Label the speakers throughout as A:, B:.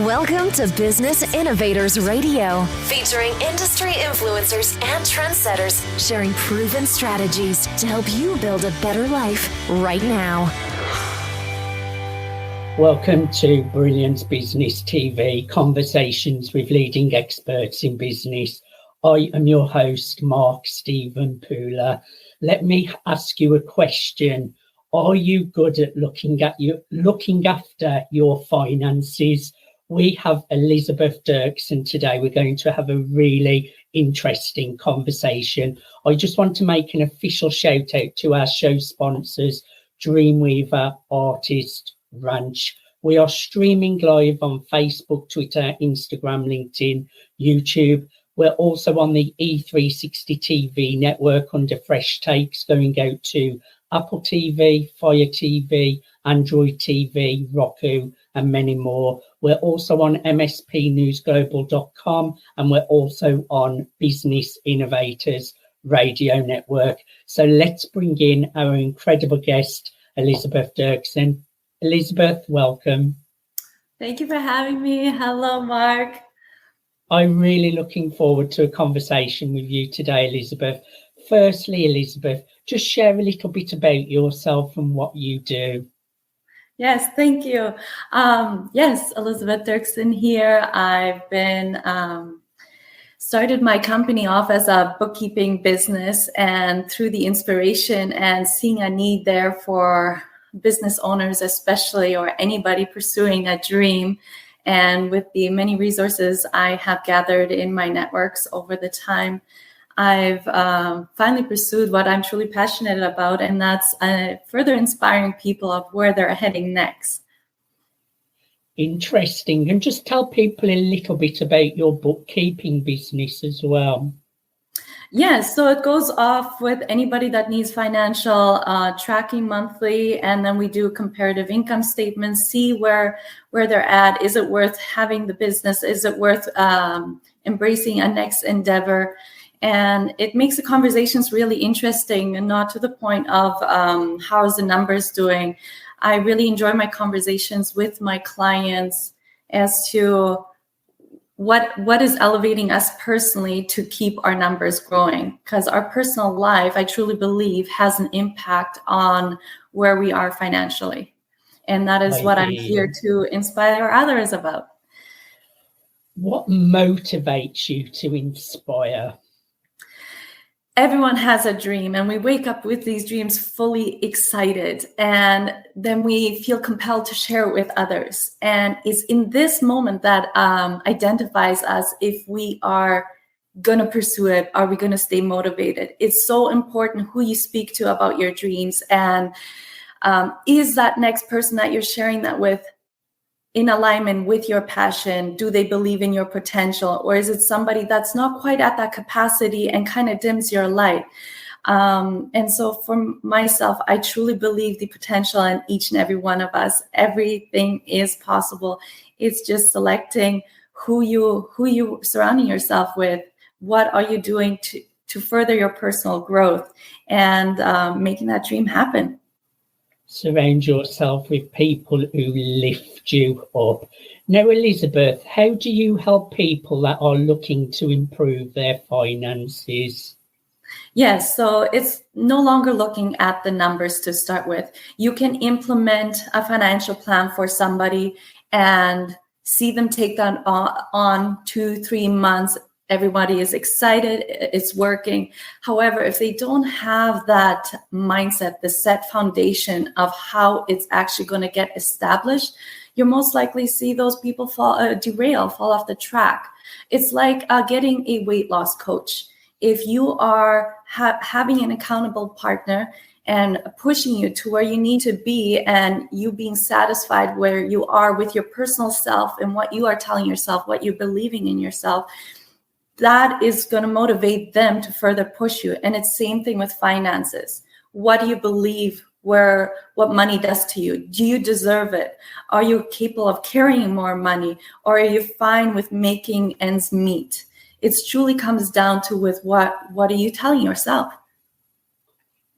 A: Welcome to Business Innovators Radio, featuring industry influencers and trendsetters sharing proven strategies to help you build a better life right now.
B: Welcome to Brilliance Business TV, conversations with leading experts in business. I am your host, Mark Stephen Pooler. Let me ask you a question. Are you good at looking after your finances? We have Elisabeth Derksen today. We're going to have a really interesting conversation. I just want to make an official shout out to our show sponsors, Dreamweaver Artist Ranch. We are streaming live on Facebook, Twitter, Instagram, LinkedIn, YouTube. We're also on the E360 TV network under Fresh Takes, going out to Apple TV, Fire TV, Android TV, Roku, and many more. We're also on mspnewsglobal.com, and we're also on Business Innovators Radio Network. So let's bring in our incredible guest, Elisabeth Derksen. Elisabeth, welcome.
C: Thank you for having me. Hello, Mark.
B: I'm really looking forward to a conversation with you today, Elisabeth. Firstly, Elisabeth, just share a little bit about yourself and what you do.
C: Yes, thank you. Yes, Elisabeth Derksen here. I've been started my company off as a bookkeeping business, and through the inspiration and seeing a need there for business owners, especially, or anybody pursuing a dream. And with the many resources I have gathered in my networks over the time, I've finally pursued what I'm truly passionate about, and that's further inspiring people of where they're heading next.
B: Interesting. And just tell people a little bit about your bookkeeping business as well.
C: Yes, so it goes off with anybody that needs financial tracking monthly, and then we do comparative income statements, see where they're at. Is it worth having the business? Is it worth embracing a next endeavor? And it makes the conversations really interesting, and not to the point of how's the numbers doing. I really enjoy my conversations with my clients as to what is elevating us personally to keep our numbers growing, because our personal life, I truly believe, has an impact on where we are financially. And that is what I'm here to inspire others about.
B: What motivates you to inspire?
C: Everyone has a dream, and we wake up with these dreams fully excited, and then we feel compelled to share it with others. And it's in this moment that identifies us if we are going to pursue it. Are we going to stay motivated? It's so important who you speak to about your dreams, and is that next person that you're sharing that with in alignment with your passion? Do they believe in your potential? Or is it somebody that's not quite at that capacity and kind of dims your light? And so for myself, I truly believe the potential in each and every one of us. Everything is possible. It's just selecting who you surrounding yourself with. What are you doing to further your personal growth and making that dream happen?
B: Surround yourself with people who lift you up. Now, Elisabeth, how do you help people that are looking to improve their finances?
C: Yes, so it's no longer looking at the numbers to start with. You can implement a financial plan for somebody and see them take that on 2-3 months. Everybody is excited, it's working. However, if they don't have that mindset, the set foundation of how it's actually going to get established, you'll most likely see those people fall off the track. It's like getting a weight loss coach. If you are having an accountable partner and pushing you to where you need to be, and you being satisfied where you are with your personal self and what you are telling yourself, what you're believing in yourself, that is going to motivate them to further push you. And it's same thing with finances. What do you believe what money does to you? Do you deserve it? Are you capable of carrying more money? Or are you fine with making ends meet? It truly comes down to with what are you telling yourself?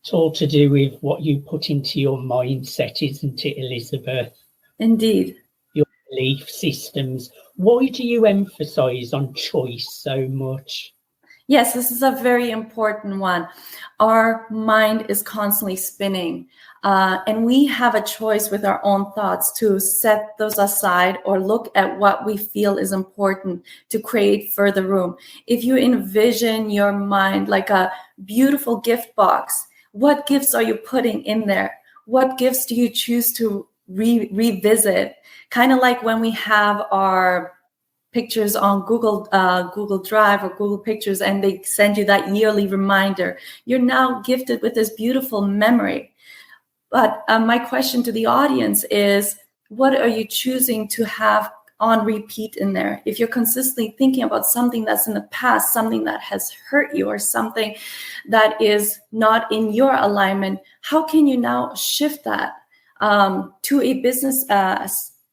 B: It's all to do with what you put into your mindset, isn't it, Elisabeth?
C: Indeed.
B: Your belief systems. Why do you emphasize on choice so much?
C: Yes, this is a very important one. Our mind is constantly spinning, and we have a choice with our own thoughts to set those aside or look at what we feel is important to create further room. If you envision your mind like a beautiful gift box, what gifts are you putting in there? What gifts do you choose to revisit? Kind of like when we have our pictures on Google Drive or Google Pictures, and they send you that yearly reminder. You're now gifted with this beautiful memory. But my question to the audience is, what are you choosing to have on repeat in there? If you're consistently thinking about something that's in the past, something that has hurt you, or something that is not in your alignment, how can you now shift that to a business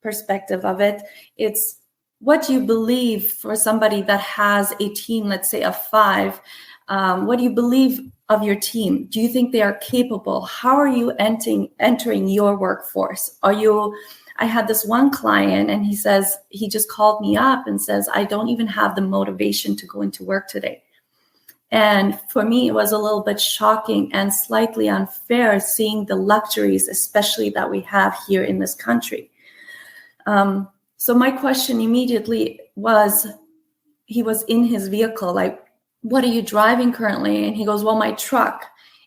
C: perspective of it? It's what do you believe for somebody that has a team, let's say of 5? What do you believe of your team? Do you think they are capable? How are you entering your workforce? I had this one client, and he just called me up and says, I don't even have the motivation to go into work today. And for me, it was a little bit shocking and slightly unfair seeing the luxuries, especially that we have here in this country. So my question immediately was, he was in his vehicle, like, what are you driving currently? And he goes, well, my truck.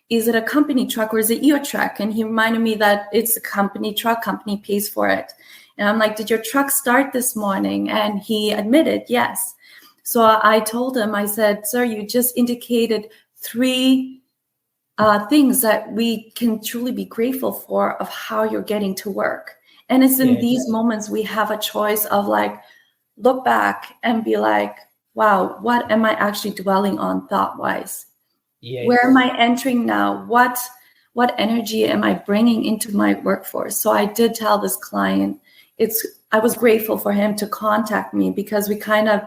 C: Is it a company truck or is it your truck? And he reminded me that it's a company truck, company pays for it. And I'm like, did your truck start this morning? And he admitted, yes. So I told him, I said, sir, you just indicated 3 things that we can truly be grateful for of how you're getting to work. And it's in these moments we have a choice of like, look back and be like, wow, what am I actually dwelling on thought-wise? Yes. Where am I entering now? What energy am I bringing into my workforce? So I did tell this client, I was grateful for him to contact me because we kind of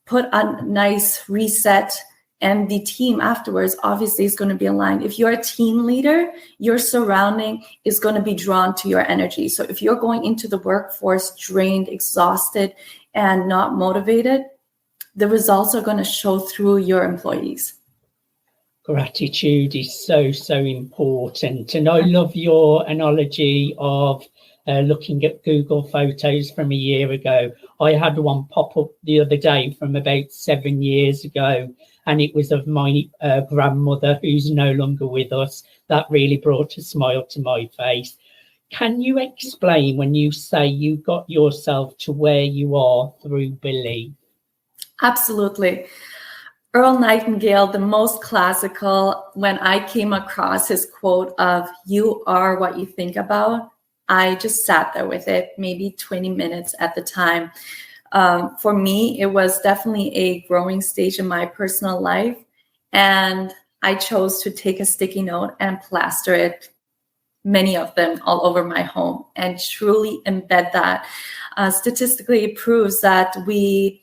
C: put a nice reset, and the team afterwards obviously is going to be aligned. If you're a team leader, your surrounding is going to be drawn to your energy. So if you're going into the workforce drained, exhausted, and not motivated, the results are going to show through your employees.
B: Gratitude is so, so important. And I love your analogy of looking at Google Photos from a year ago. I had one pop up the other day from about 7 years ago, and it was of my grandmother, who's no longer with us. That really brought a smile to my face. Can you explain when you say you got yourself to where you are through belief? Absolutely.
C: Earl Nightingale, the most classical, when I came across his quote of, you are what you think about, I just sat there with it, maybe 20 minutes at the time. For me, it was definitely a growing stage in my personal life. And I chose to take a sticky note and plaster it, many of them, all over my home, and truly embed that. Statistically, it proves that we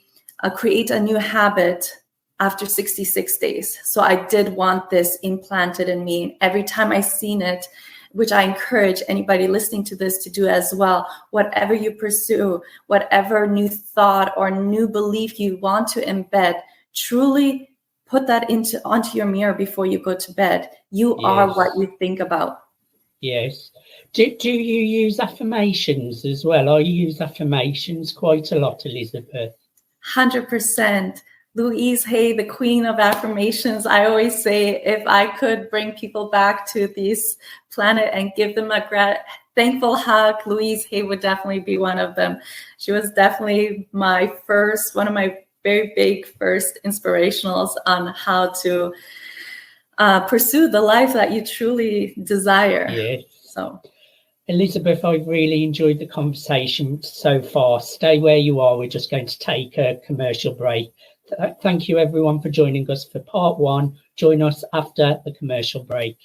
C: create a new habit after 66 days. So I did want this implanted in me. Every time I seen it, which I encourage anybody listening to this to do as well, whatever you pursue, whatever new thought or new belief you want to embed, truly put that onto your mirror before you go to bed. You are what you think about.
B: Yes. Do you use affirmations as well? I use affirmations quite a lot, Elisabeth.
C: 100%. Louise Hay, the queen of affirmations. I always say, if I could bring people back to this planet and give them a thankful hug, Louise Hay would definitely be one of them. She was definitely one of my very big first inspirationals on how to pursue the life that you truly desire.
B: Yes.
C: So,
B: Elisabeth, I've really enjoyed the conversation so far. Stay where you are. We're just going to take a commercial break. Thank you, everyone, for joining us for part 1. Join us after the commercial break.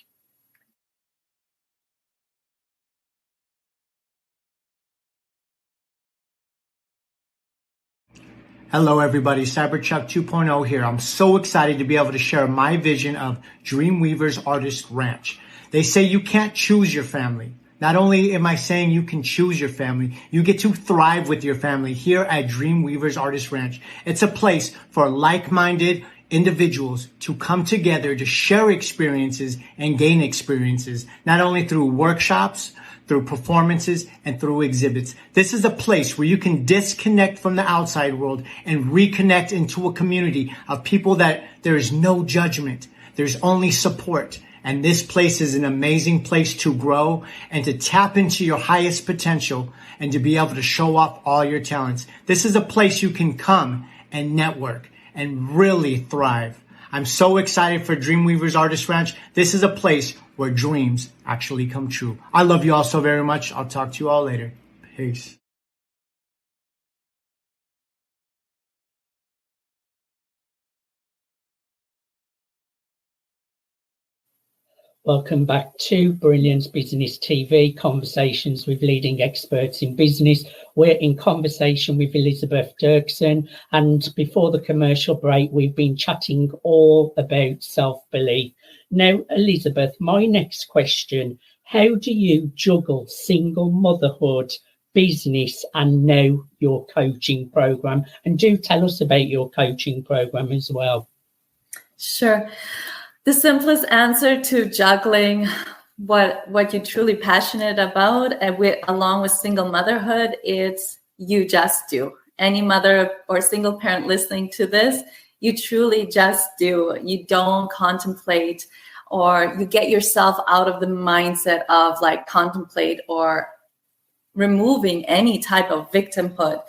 D: Hello, everybody. Cyberchuck 2.0 here. I'm so excited to be able to share my vision of Dreamweavers Artist Ranch. They say you can't choose your family. Not only am I saying you can choose your family, you get to thrive with your family here at Dreamweavers Artist Ranch. It's a place for like-minded individuals to come together to share experiences and gain experiences, not only through workshops, through performances, and through exhibits. This is a place where you can disconnect from the outside world and reconnect into a community of people that there is no judgment. There's only support. And this place is an amazing place to grow and to tap into your highest potential and to be able to show off all your talents. This is a place you can come and network and really thrive. I'm so excited for Dreamweavers Artist Ranch. This is a place where dreams actually come true. I love you all so very much. I'll talk to you all later. Peace.
B: Welcome back to Brilliance Business TV, conversations with leading experts in business. We're in conversation with Elisabeth Derksen, and before the commercial break, we've been chatting all about self-belief. Now, Elisabeth, my next question, how do you juggle single motherhood, business, and now your coaching program? And do tell us about your coaching program as well.
C: Sure. The simplest answer to juggling what you're truly passionate about and along with single motherhood, it's you just do. Any mother or single parent listening to this, you truly just do. You don't contemplate, or you get yourself out of the mindset of like contemplate or removing any type of victimhood.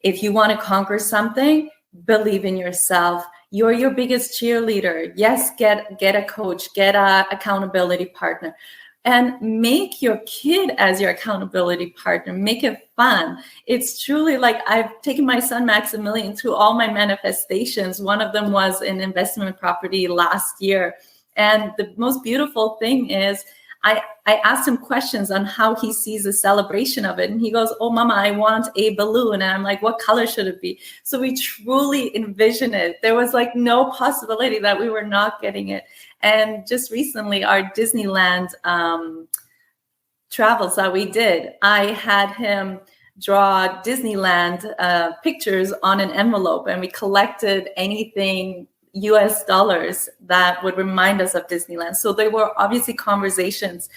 C: If you want to conquer something, believe in yourself. You're your biggest cheerleader. Yes, get a coach, get an accountability partner, and make your kid as your accountability partner. Make it fun. It's truly like I've taken my son Maximilian through all my manifestations. One of them was an investment property last year. And the most beautiful thing is I asked him questions on how he sees the celebration of it. And he goes, "Oh, Mama, I want a balloon." And I'm like, "What color should it be?" So we truly envision it. There was like no possibility that we were not getting it. And just recently, our Disneyland travels that we did, I had him draw Disneyland pictures on an envelope, and we collected anything US dollars that would remind us of Disneyland. So there were obviously conversations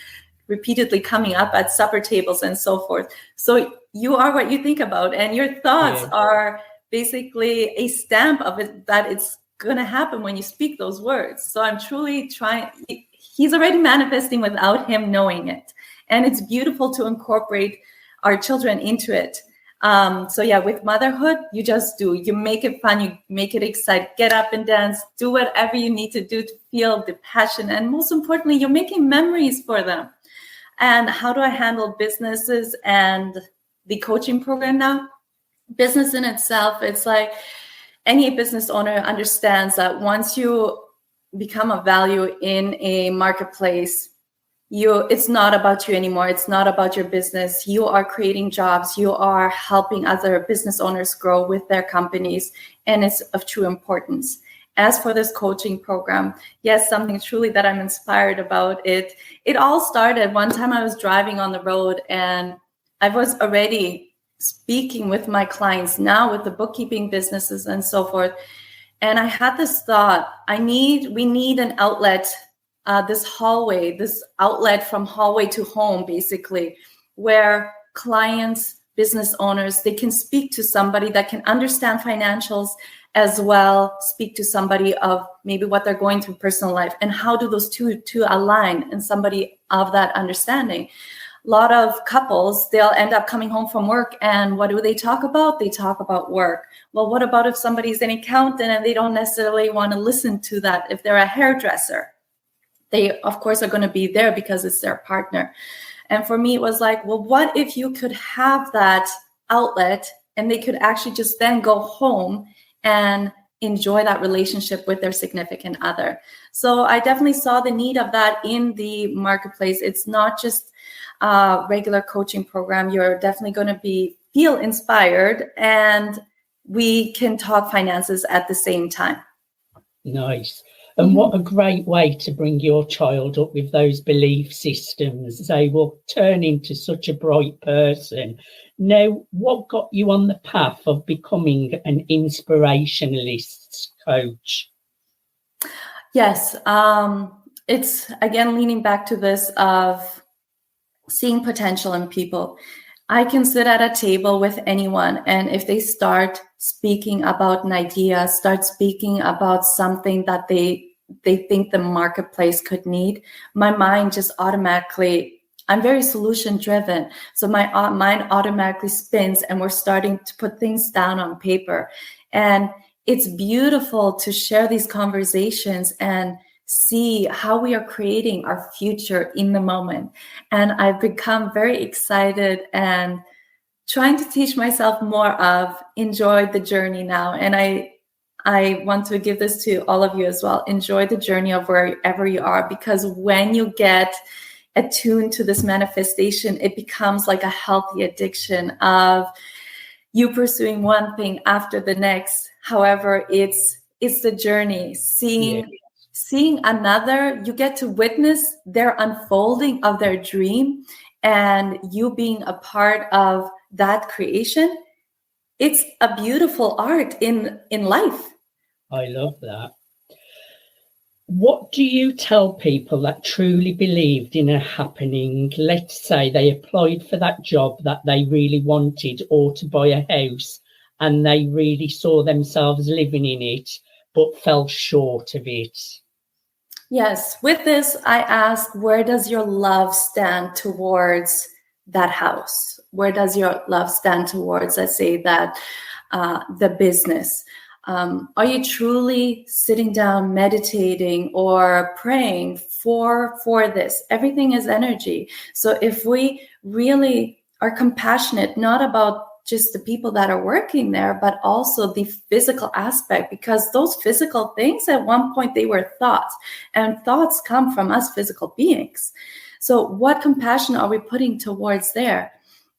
C: repeatedly coming up at supper tables and so forth. So you are what you think about, and your thoughts are basically a stamp of it that it's going to happen when you speak those words. So I'm truly trying. He's already manifesting without him knowing it. And it's beautiful to incorporate our children into it. So yeah, with motherhood, you just do. You make it fun. You make it exciting. Get up and dance. Do whatever you need to do to feel the passion. And most importantly, you're making memories for them. And how do I handle businesses and the coaching program now? Business in itself, it's like any business owner understands that once you become a value in a marketplace, it's not about you anymore. It's not about your business. You are creating jobs. You are helping other business owners grow with their companies, and it's of true importance. As for this coaching program, yes, something truly that I'm inspired about it. It all started one time I was driving on the road, and I was already speaking with my clients now with the bookkeeping businesses and so forth. And I had this thought, we need an outlet, this outlet from hallway to home, basically, where clients, business owners, they can speak to somebody that can understand financials as well, speak to somebody of maybe what they're going through personal life, and how do those two align, and somebody of that understanding. A lot of couples, they'll end up coming home from work, and what do they talk about? They talk about work. Well, what about if somebody's an accountant and they don't necessarily want to listen to that? If they're a hairdresser, they, of course, are going to be there because it's their partner. And for me, it was like, well, what if you could have that outlet and they could actually just then go home and enjoy that relationship with their significant other? So I definitely saw the need of that in the marketplace. It's not just a regular coaching program. You're definitely going to feel inspired, and we can talk finances at the same time.
B: Nice. And what a great way to bring your child up with those belief systems. They will turn into such a bright person. Now, what got you on the path of becoming an inspirationalist coach?
C: Yes, it's again leaning back to this of seeing potential in people. I can sit at a table with anyone, and if they start speaking about an idea, start speaking about something that they think the marketplace could need, my mind just automatically, I'm very solution driven. So my mind automatically spins, and we're starting to put things down on paper. And it's beautiful to share these conversations and see how we are creating our future in the moment. And I've become very excited and trying to teach myself more of enjoy the journey now. And I want to give this to all of you as well. Enjoy the journey of wherever you are, because when you get attuned to this manifestation, it becomes like a healthy addiction of you pursuing one thing after the next. However, it's the journey, seeing another, you get to witness their unfolding of their dream and you being a part of that creation. It's a beautiful art in life.
B: I love that. What do you tell people that truly believed in a happening? Let's say they applied for that job that they really wanted, or to buy a house, and they really saw themselves living in it, but fell short of it.
C: Yes. With this, I ask, where does your love stand towards that house? Where does your love stand towards, let's say, that the business? Are you truly sitting down, meditating, or praying for this? Everything is energy. So if we really are compassionate, not about just the people that are working there, but also the physical aspect, because those physical things at one point they were thoughts, and thoughts come from us physical beings. So what compassion are we putting towards there?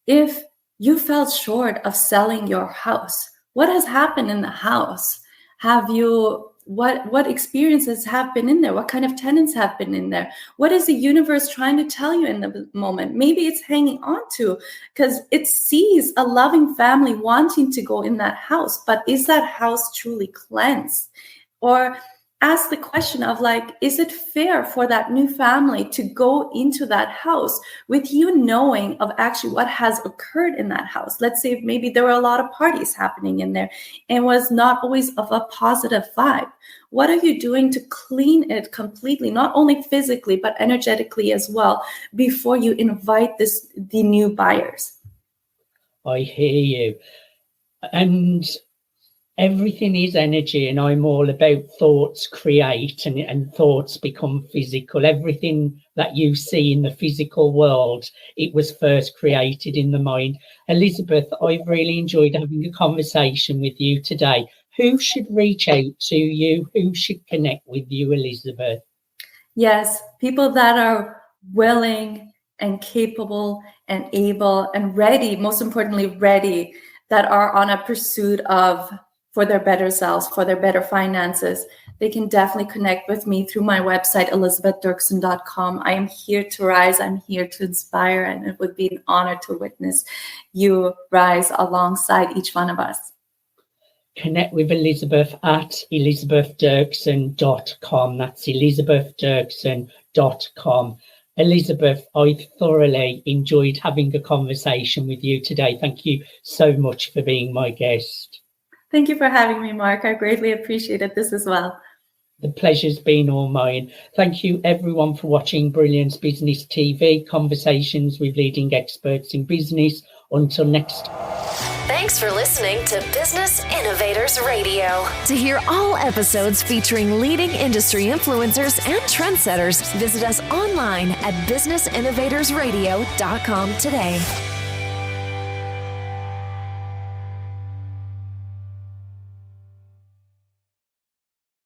C: If you felt short of selling your house, what has happened in the house? Have you, what experiences have been in there? What kind of tenants have been in there? What is the universe trying to tell you in the moment? Maybe it's hanging on to because it sees a loving family wanting to go in that house, but is that house truly cleansed? Or ask the question of like, is it fair for that new family to go into that house with you knowing of actually what has occurred in that house? Let's say maybe there were a lot of parties happening in there and was not always of a positive vibe. What are you doing to clean it completely, not only physically, but energetically as well, before you invite the new buyers?
B: I hear you. And everything is energy, and I'm all about thoughts create and thoughts become physical. Everything that you see in the physical world, it was first created in the mind. Elisabeth, I've really enjoyed having a conversation with you today. Who should reach out to you? Who should connect with you, Elisabeth?
C: Yes, people that are willing and capable and able and ready, most importantly, ready, that are on a pursuit of for their better selves, for their better finances. They can definitely connect with me through my website, elisabethderksen.com. I am here to rise. I'm here to inspire, and it would be an honor to witness you rise alongside each one of us.
B: Connect with Elisabeth at elisabethderksen.com. That's elisabethderksen.com. Elisabeth, I thoroughly enjoyed having a conversation with you today. Thank you so much for being my guest.
C: Thank you for having me, Mark. I greatly appreciated this as well.
B: The pleasure's been all mine. Thank you, everyone, for watching Brilliance Business TV, conversations with leading experts in business. Until next time.
A: Thanks for listening to Business Innovators Radio. To hear all episodes featuring leading industry influencers and trendsetters, visit us online at businessinnovatorsradio.com today.